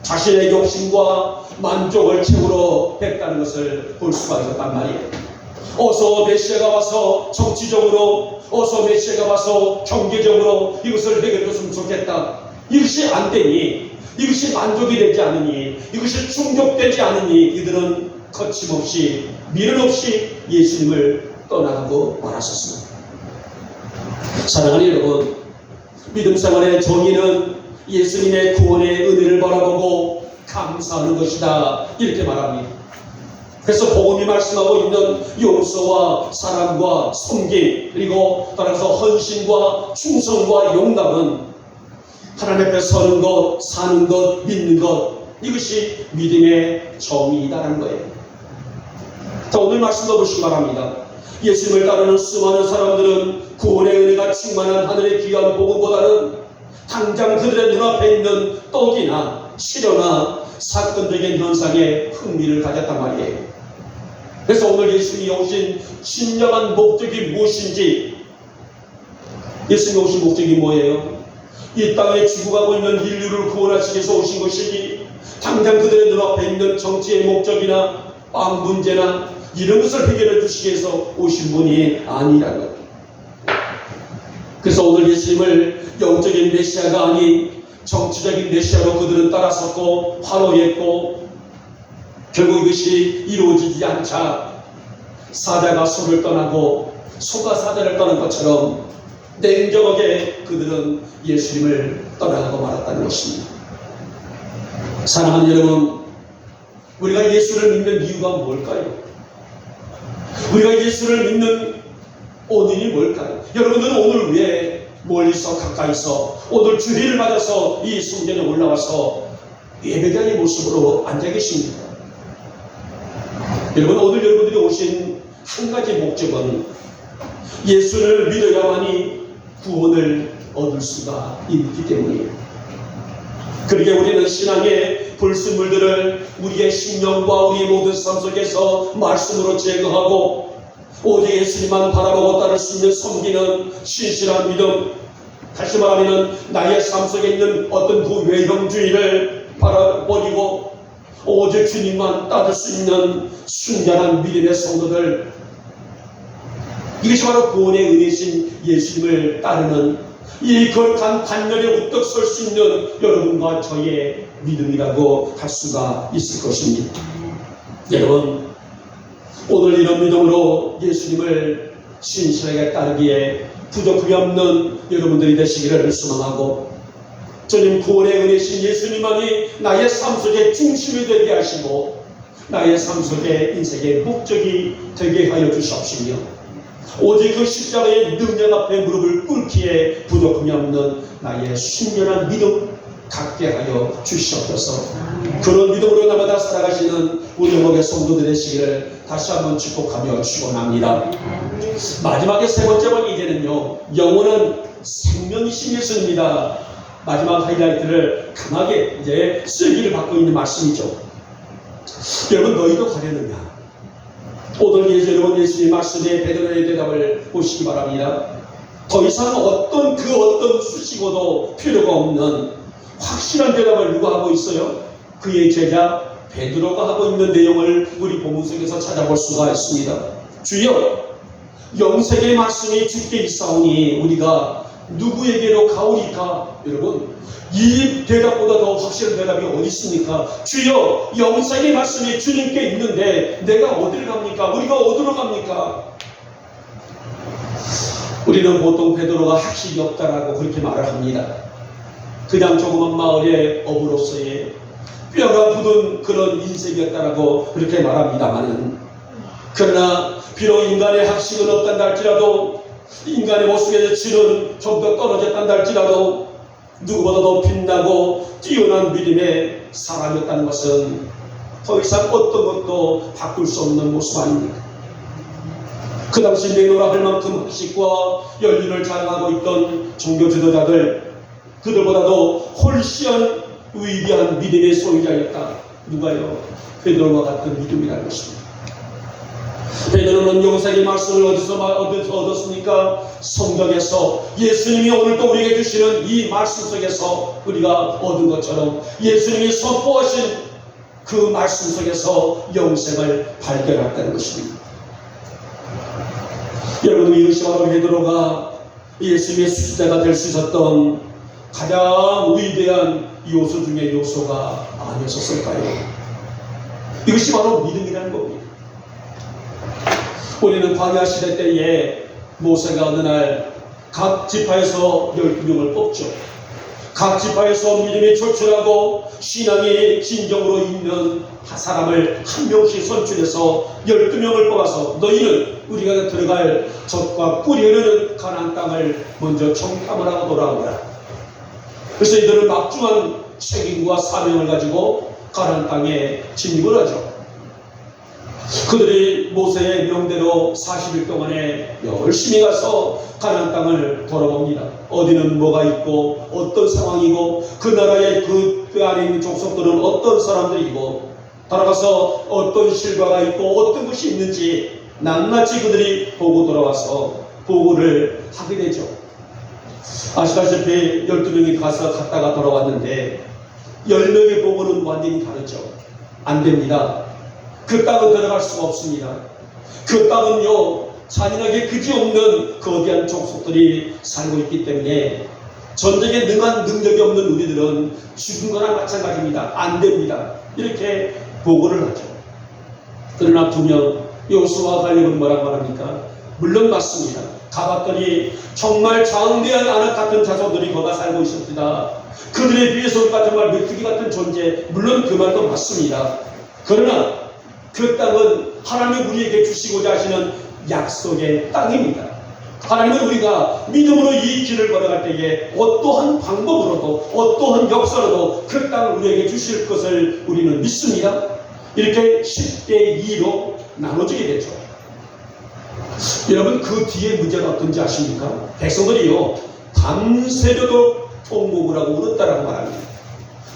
자신의 욕심과 만족을 채우러 했다는 것을 볼 수가 있었단 말이에요. 어서 메시아가 와서 정치적으로, 어서 메시아가 와서 경제적으로 이것을 해결해줬으면 좋겠다. 이것이 안 되니, 이것이 만족이 되지 않으니, 이것이 충족되지 않으니 이들은 거침없이 미련 없이 예수님을 떠나가고 말았었습니다. 사랑하는 여러분, 믿음 생활의 정의는 예수님의 구원의 은혜를 바라보고 감사하는 것이다, 이렇게 말합니다. 그래서 복음이 말씀하고 있는 용서와 사랑과 섬김, 그리고 따라서 헌신과 충성과 용납은 하나님 앞에 서는 것, 사는 것, 믿는 것, 이것이 믿음의 정의이다라는 거예요. 자, 오늘 말씀도 보시기 바랍니다. 예수님을 따르는 수많은 사람들은 구원의 은혜가 충만한 하늘의 귀한 복음보다는 당장 그들의 눈앞에 있는 떡이나 치료나 사건적인 현상에 흥미를 가졌단 말이에요. 그래서 오늘 예수님이 오신 진정한 목적이 무엇인지, 예수님이 오신 목적이 뭐예요? 이 땅에 죽어가고 있는 인류를 구원하시기 위해서 오신 것이니 당장 그들의 눈앞에 있는 정치의 목적이나 빵 문제나 이런 것을 해결해 주시기 위해서 오신 분이 아니라는 거예요. 그래서 오늘 예수님을 영적인 메시아가 아닌 정치적인 메시아로 그들은 따라섰고 환호했고, 결국 이것이 이루어지지 않자 사자가 소를 떠나고 소가 사자를 떠난 것처럼 냉정하게 그들은 예수님을 떠나가고 말았다는 것입니다. 사랑하는 여러분, 우리가 예수를 믿는 이유가 뭘까요? 우리가 예수를 믿는 원인이 뭘까요? 여러분들은 오늘 왜 멀리서 가까이서 오늘 주일을 맞아서 이 성전에 올라와서 예배자의 모습으로 앉아 계십니까? 여러분, 오늘 여러분들이 오신 한 가지 목적은 예수를 믿어야만이 구원을 얻을 수가 있기 때문이에요. 그러게 우리는 신앙의 불순물들을 우리의 심령과 우리의 모든 삶 속에서 말씀으로 제거하고 오직 예수님만 바라보고 따를 수 있는 섬기는 신실한 믿음, 다시 말하면 나의 삶 속에 있는 어떤 그 외형주의를 버리고 오직 주님만 따를 수 있는 순전한 믿음의 성도들, 이것이 바로 구원의 은혜신 예수님을 따르는 이 거룩한 반열에 우뚝 설 수 있는 여러분과 저의 믿음이라고 할 수가 있을 것입니다. 여러분, 오늘 이런 믿음으로 예수님을 신실하게 따르기에 부족함이 없는 여러분들이 되시기를 소망하고, 주님 구원의 은혜신 예수님만이 나의 삶 속에 중심이 되게 하시고 나의 삶 속에 인생의 목적이 되게 하여 주시옵시며, 오직 그 십자가의 능력 앞에 무릎을 꿇기에 부족함이 없는 나의 순전한 믿음 갖게 하여 주시옵소서. 그런 믿음으로 날마다 살아가시는 우리 영혼의 성도들 되시기를 다시 한번 축복하며 축원합니다. 마지막에 세 번째 번, 이제는요, 영원한 생명이신 예수님입니다. 마지막 하이라이트를 강하게 이제 쓸기를 받고 있는 말씀이죠. 여러분, 너희도 가려느냐? 오늘 여러분 예수님 말씀에 베드로의 대답을 보시기 바랍니다. 더 이상 어떤 수식어도 필요가 없는 확실한 대답을 누가 하고 있어요? 그의 제자 베드로가 하고 있는 내용을 우리 본문 속에서 찾아볼 수가 있습니다. 주여, 영생의 말씀이 주께 있사오니 우리가 누구에게로 가오리까? 여러분, 이 대답보다 더 확실한 대답이 어디 있습니까? 주여, 영생의 말씀이 주님께 있는데 내가 어디를 갑니까? 우리가 어디로 갑니까? 우리는 보통 베드로가 학식이 없다라고 그렇게 말을 합니다. 그냥 조그만 마을의 어부로서의 뼈가 굳은 그런 인생이었다라고 그렇게 말합니다만은, 그러나 비록 인간의 학식은 없단다 할지라도, 인간의 모습에서 질은 좀 더 떨어졌단다 할지라도 누구보다 더 빛나고 뛰어난 믿음의 사람이었다는 것은 더 이상 어떤 것도 바꿀 수 없는 모습 아닙니까? 그 당시 내노라 할 만큼 학식과 연륜을 자랑하고 있던 종교 지도자들, 그들보다도 훨씬 위대한 믿음의 소유자였다. 누가요? 베드로와 같은 믿음이라는 것입니다. 베드로는 영생의 말씀을 어디서 얻었습니까? 성경에서, 예수님이 오늘도 우리에게 주시는 이 말씀 속에서 우리가 얻은 것처럼 예수님이 선포하신 그 말씀 속에서 영생을 발견했다는 것입니다. 여러분, 이것이 바로 베드로가 예수님의 수지자가 될 수 있었던 가장 위대한 요소 중의 요소가 아니었을까요? 이것이 바로 믿음이라는 겁니다. 우리는 광야 시대 때에 모세가 어느 날 각 지파에서 12명을 뽑죠. 각 지파에서 믿음이 출출하고 신앙이 진정으로 있는 사람을 한 명씩 선출해서 12명을 뽑아서 너희는 우리가 들어갈 젖과 꿀이 흐르는 가나안 땅을 먼저 정탐을 하고 돌아오라. 그래서 이들은 막중한 책임과 사명을 가지고 가나안 땅에 진입을 하죠. 그들이 모세의 명대로 40일 동안에 열심히 가서 가나안 땅을 돌아봅니다. 어디는 뭐가 있고 어떤 상황이고 그 나라의 그 안에 있는 족속들은 어떤 사람들이고 돌아가서 어떤 실과가 있고 어떤 것이 있는지 낱낱이 그들이 보고 돌아와서 보고를 하게 되죠. 아시다시피 12명이 갔다가 돌아왔는데 10명의 보고는 완전히 다르죠. 안 됩니다. 그 땅은 들어갈 수가 없습니다. 그 땅은요, 잔인하게 그지없는 거대한 족속들이 살고 있기 때문에 전쟁에 능한 능력이 없는 우리들은 죽은 거나 마찬가지입니다. 안 됩니다. 이렇게 보고를 하죠. 그러나 분명 여호수아와 갈렙은 뭐라고 말합니까? 물론 맞습니다. 가봤더니 정말 장대한 안악 같은 자손들이 거가 살고 있었다. 그들에 비해서 정말 메뚜기 같은 존재, 물론 그 말도 맞습니다. 그러나 그 땅은 하나님이 우리에게 주시고자 하시는 약속의 땅입니다. 하나님은 우리가 믿음으로 이 길을 걸어갈 때에 어떠한 방법으로도 어떠한 역사로도 그 땅을 우리에게 주실 것을 우리는 믿습니다. 이렇게 10대 2로 나눠지게 되죠. 여러분, 그 뒤에 문제가 어떤지 아십니까? 백성들이요, 밤새려도 통곡을 하고 울었다라고 말합니다.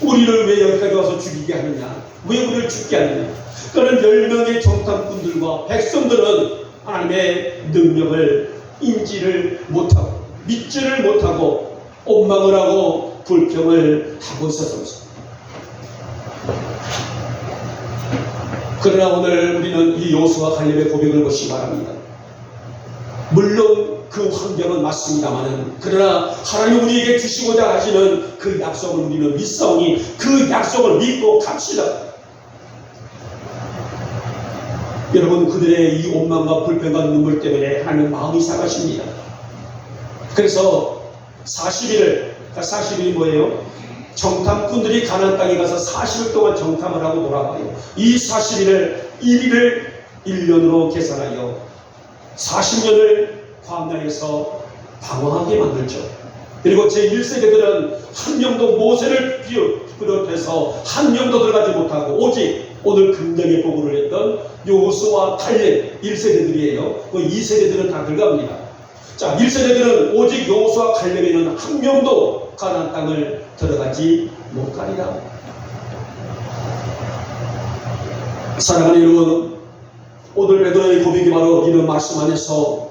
우리를 왜 여기까지 와서 죽이게 하느냐? 왜 우리를 죽게 하느냐? 그런 10명의 정탐꾼들과 백성들은 하나님의 능력을 인지를 못하고 믿지를 못하고 원망을 하고 불평을 하고 있었습니다. 그러나 오늘 우리는 이 여호수아 갈렙의 고백을 보시기 바랍니다. 물론 그 환경은 맞습니다만은 그러나 하나님 우리에게 주시고자 하시는 그 약속을 우리는 믿사오니 그 약속을 믿고 갑시다. 여러분, 그들의 이 원망과 불평과 눈물 때문에 하나님 마음이 상하십니다. 그래서 40일이 뭐예요? 정탐꾼들이 가나안 땅에 가서 40일 동안 정탐을 하고 돌아와요. 이 40일을 1년으로 계산하여 40년을 광야에서 방황하게 만들죠. 그리고 제1세대들은 한 명도 모세를 비롯해서 한 명도 들어가지 못하고 오직 오늘 금령의 보고를 했던 여호수아와 갈렙 1세대들이에요. 그 2세대들은 다 들어갑니다. 자, 1세대들은 오직 여호수아와 갈렙에는 한 명도 가나안 땅을 들어가지 못하리라. 사랑하는 여러분, 오늘 베드로의 고백이 바로 이런 말씀 안에서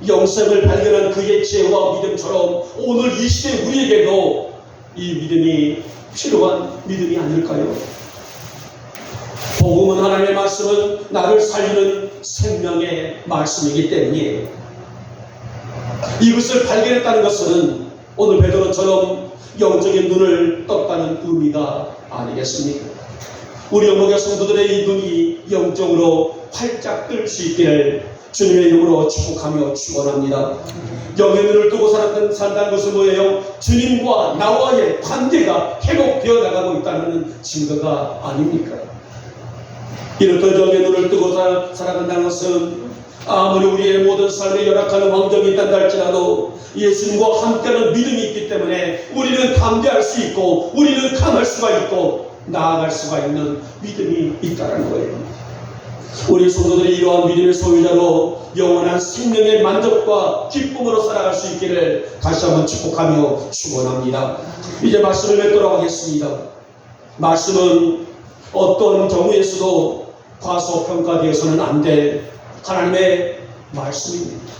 영생을 발견한 그의 지혜와 믿음처럼 오늘 이 시대 우리에게도 이 믿음이 필요한 믿음이 아닐까요? 복음은 하나님의 말씀은 나를 살리는 생명의 말씀이기 때문이에요. 이것을 발견했다는 것은 오늘 베드로처럼 영적인 눈을 떴다는 의미가 아니겠습니까? 우리 영목의 성도들의 이 눈이 영적으로 활짝 뜰 수 있기를 주님의 이름으로 축복하며 축원합니다. 영의 눈을 뜨고 산다는 것은 뭐예요? 주님과 나와의 관계가 회복되어 나가고 있다는 증거가 아닙니까? 이렇듯 영의 눈을 뜨고 살아간다는 것은 아무리 우리의 모든 삶에 열악한 환경이 있다 할지라도 예수님과 함께하는 믿음이 있기 때문에 우리는 담대할 수 있고 우리는 강할 수가 있고 나아갈 수가 있는 믿음이 있다는 거예요. 우리 성도들이 이러한 믿음의 소유자로 영원한 생명의 만족과 기쁨으로 살아갈 수 있기를 다시 한번 축복하며 축원합니다. 이제 말씀을 맺도록 하겠습니다. 말씀은 어떤 경우에서도 과소평가되어서는 안 될 하나님의 말씀입니다.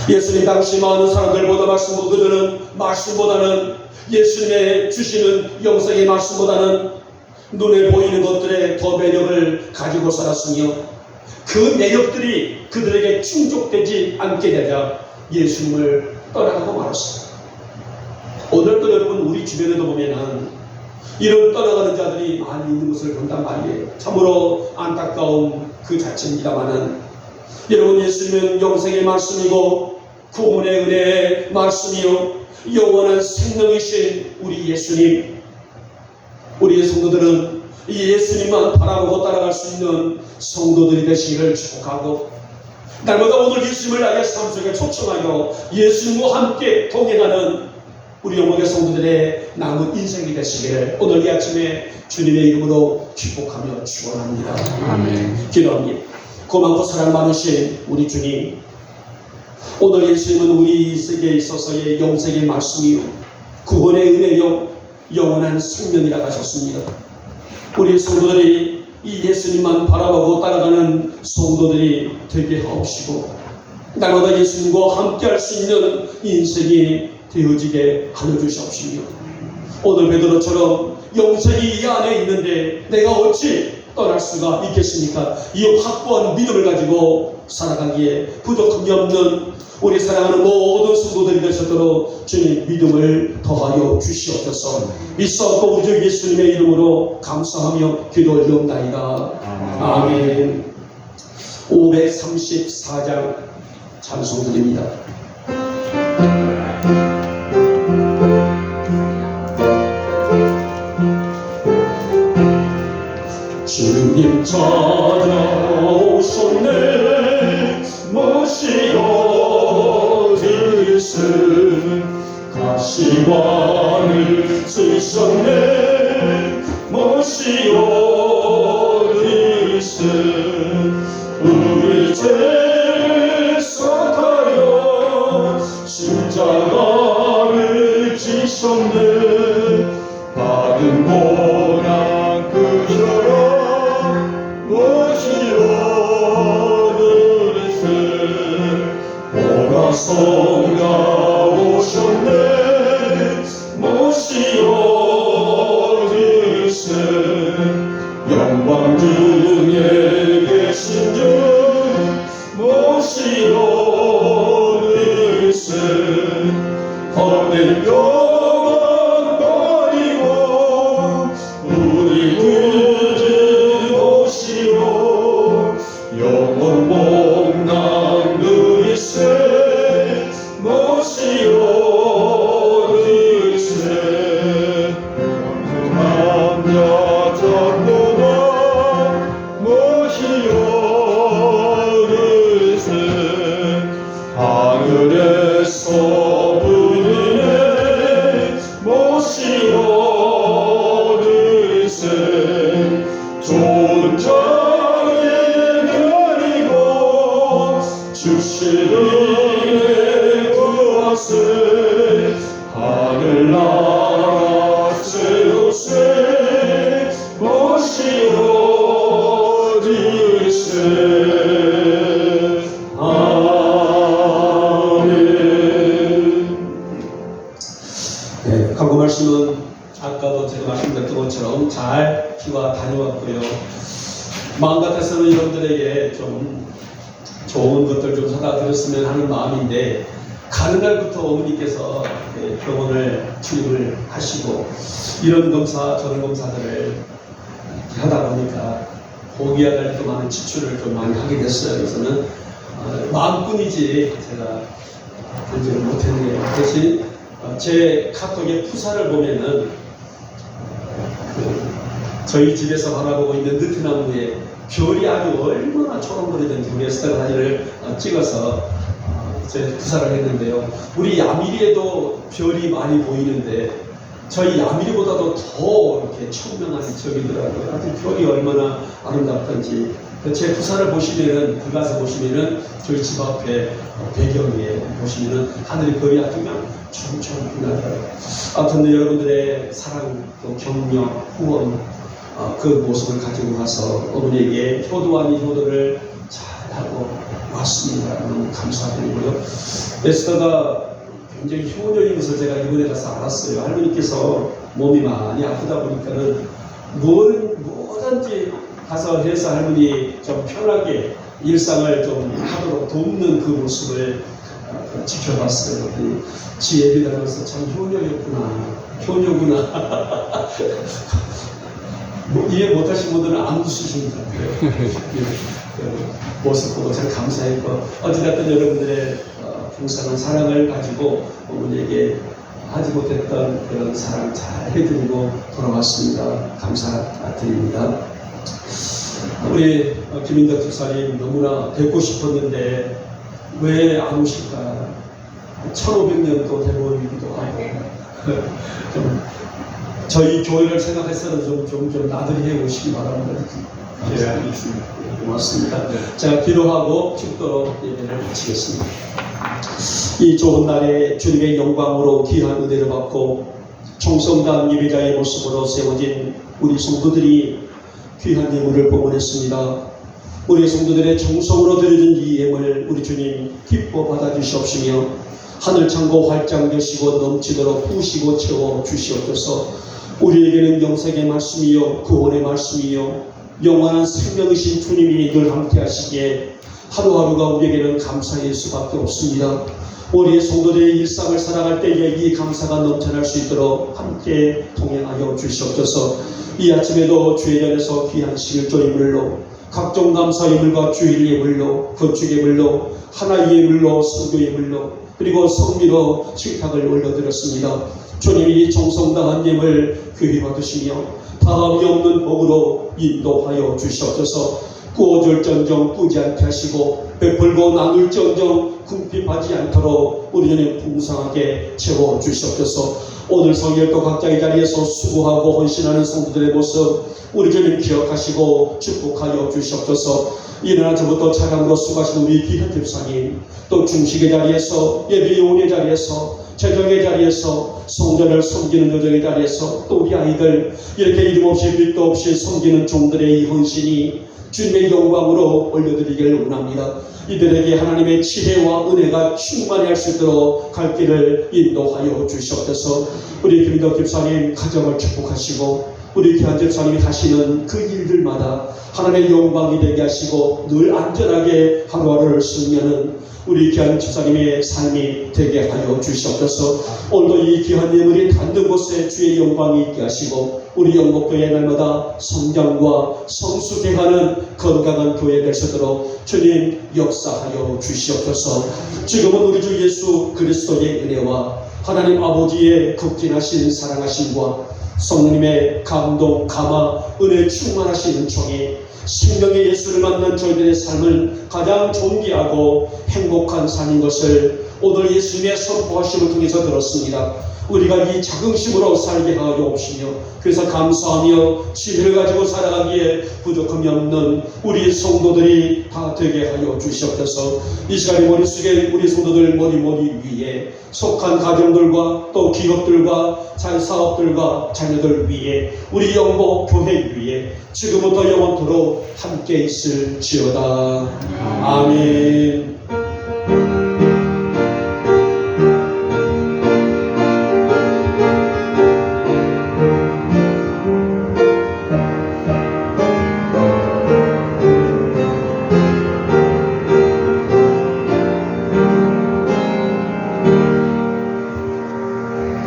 예수님 당시 많은 사람들보다 그들은 말씀보다는 예수님의 주시는 영생의 말씀보다는 눈에 보이는 것들에 더 매력을 가지고 살았으며 그 매력들이 그들에게 충족되지 않게 되자 예수님을 떠나가고 말았습니다. 오늘도 여러분 우리 주변에도 보면은 이런 떠나가는 자들이 많이 있는 것을 본단 말이에요. 참으로 안타까운 그 자체입니다만은 여러분 예수님은 영생의 말씀이고 구원의 은혜 말씀이요 영원한 생명이신 우리 예수님, 우리의 성도들은 이 예수님만 바라보고 따라갈 수 있는 성도들이 되시기를 축복하고, 날마다 오늘 예수님을 나의 삶 속에 초청하여 예수님과 함께 동행하는 우리 영혼의 성도들의 남은 인생이 되시기를 오늘 이 아침에 주님의 이름으로 축복하며 축원합니다. 아멘. 기도합니다. 고맙고 사랑 많으신 우리 주님, 오늘 예수님은 우리 세계에 있어서의 영생의 말씀이요 구원의 은혜요 영원한 생명이라 하셨습니다. 우리 성도들이 이 예수님만 바라보고 따라가는 성도들이 되게 하옵시고, 날마다 예수님과 함께 할 수 있는 인생이 되어지게 하여 주시옵시며, 오늘 베드로처럼 영생이 이 안에 있는데 내가 어찌 떠날 수가 있겠습니까? 이 확고한 믿음을 가지고 살아가기에 부족함이 없는 우리 사랑하는 모든 성도들이 되셨도록 주님 믿음을 더하여 주시옵소서. 믿사옵고 우리 주 예수님의 이름으로 감사하며 기도 올리옵나이다. 아멘. 534장 찬송 드립니다. 주님 찾아오셨네 모시어 드리신 가시관을 쓰셨네 모시어 드리신 우리 죄를 싹하여 십자가를 지셨네 받은 고난 그처럼 모시어 드리신 오라성가 오셨네 모시어 드리신 영광 중에 계신 주 모시어 드리신 헛된 영광 버리고 우리 구주 모시어 영원 복락 누리세 모시어 드리세 남자 잡고나 모시어 드리세 하늘에서 부르네 모시어 드리세 좋은 자에 드리고 주시는 구하세 하늘나라 세우세 모시어 드리세. 아멘. 네, 광고 말씀은 아까도 제가 말씀드렸던 것처럼 잘 귀가 다녀왔고요. 마음 같아서는 여러분들에게 좀 좋은 것들 좀 사다 드렸으면 하는 마음인데, 가는 날부터 어머니께서 병원을 출입을 하시고 이런 검사 저런 검사들을 하다 보니까 포기해야 될 또 많은 지출을 좀 많이 하게 됐어요. 그래서는 마음뿐이지 제가 본지를 못했네요. 대신 제 카톡의 푸사를 보면은 저희 집에서 바라보고 있는 느티나무에 별이 아주 얼마나 초롱거리던지 우리 에스터 사진을 찍어서 제 푸사를 했는데요. 우리 야미리에도 별이 많이 보이는데 저희 야미리보다도 더 이렇게 청명한 저기더라고요. 아주 별이 얼마나 아름답던지. 제 푸사를 보시면은, 그 가서 보시면은 저희 집 앞에 배경에 보시면은 하늘의 별이 아주 그냥 촘촘 빛나더라고요. 아무튼 여러분들의 사랑, 또 격려, 후원, 그 모습을 가지고 가서 어머니에게 효도 아닌 효도를 잘하고 왔습니다. 너무 감사드리고요. 에스더가 굉장히 효녀인 것을 제가 이번에 가서 알았어요. 할머니께서 몸이 많이 아프다 보니까는 뭐든지 가서 해서 할머니 좀 편하게 일상을 좀 하도록 돕는 그 모습을 지켜봤어요. 지 예비 닮아서 참 효녀구나. 이해 못하신 분들은 안 웃으신 것 같아요. 모습 보고 참 감사했고, 어찌됐든 여러분들의 풍성한 사랑을 가지고 어머니에게 하지 못했던 그런 사랑 잘 해드리고 돌아왔습니다. 감사드립니다. 우리 김인덕 집사님 너무나 뵙고 싶었는데 왜 안 오실까? 1500년도 되보이기도 하고 좀 저희 교회를 생각해서는 좀 나들이 해 오시기 바랍니다. 예, 알겠습니다. 고맙습니다. 자, 기도하고 축도로 예배를 마치겠습니다. 이 좋은 날에 주님의 영광으로 귀한 은혜를 받고 총성단 예배자의 모습으로 세워진 우리 성도들이 귀한 예물을 봉헌했습니다. 우리 성도들의 정성으로 드려진 이 예물 우리 주님 기뻐 받아주시옵시며 하늘 창고 활짝 여시고 넘치도록 부으시고 채워 주시옵소서. 우리에게는 영생의 말씀이요 구원의 말씀이요 영원한 생명이신 주님이 늘 함께 하시기에 하루하루가 우리에게는 감사일 수밖에 없습니다. 우리의 성도들의 일상을 살아갈 때에 이 감사가 넘쳐날 수 있도록 함께 동행하여 주시옵소서. 이 아침에도 주의 전에서 귀한 실조 예물로 각종 감사 예물과 주일 예물로 건축 예물로 하나의 예물로 선교 예물로 그리고 성비로 식탁을 올려드렸습니다. 주님이 정성당한 예물 귀히 받으시며 다함이 없는 복으로 인도하여 주시옵소서. 꾸어줄전정 꾸지 않게 하시고 베풀고 나눌전정 궁핍하지 않도록 우리 주님 풍성하게 채워 주시옵소서. 오늘 성일도 각자의 자리에서 수고하고 헌신하는 성도들의 모습 우리 주님 기억하시고 축복하여 주시옵소서. 이른 아침부터 차량으로 수고하신 우리 귀한 집사님 또 중식의 자리에서 예배 요원의 자리에서 재정의 자리에서 성전을 섬기는 여정의 자리에서 또 우리 아이들 이렇게 이름 없이 빛도 없이 섬기는 종들의 이 헌신이 주님의 영광으로 올려드리기를 원합니다. 이들에게 하나님의 지혜와 은혜가 충만히 할 수 있도록 갈 길을 인도하여 주시옵소서. 우리 김인덕 집사님 가정을 축복하시고 우리 귀한 집사님이 하시는 그 일들마다 하나님의 영광이 되게 하시고 늘 안전하게 하루하루를 승리하는 우리 귀한 집사님의 삶이 되게 하여 주시옵소서. 오늘도 이 귀한 예물이 닿는 곳에 주의 영광이 있게 하시고 우리 영목교회 날마다 성장과 성숙해가는 건강한 교회 될 수 있도록 주님 역사하여 주시옵소서. 지금은 우리 주 예수 그리스도의 은혜와 하나님 아버지의 극진하신 사랑하심과 성령님의 감동, 감화, 은혜 충만하신 은총이 생명의 예수를 만난 저희들의 삶을 가장 존귀하고 행복한 삶인 것을 오늘 예수님의 선포하심을 통해서 들었습니다. 우리가 이 자긍심으로 살게 하여 없으며 그래서 감사하며 지혜를 가지고 살아가기에 부족함이 없는 우리 성도들이 다 되게 하여 주시옵소서. 이 시간에 머릿속에 우리 성도들 머리 위에 속한 가정들과 또 기업들과 사업들과 자녀들 위에 우리 영복 교회 위에 지금부터 영원토록 함께 있을지어다. 아멘.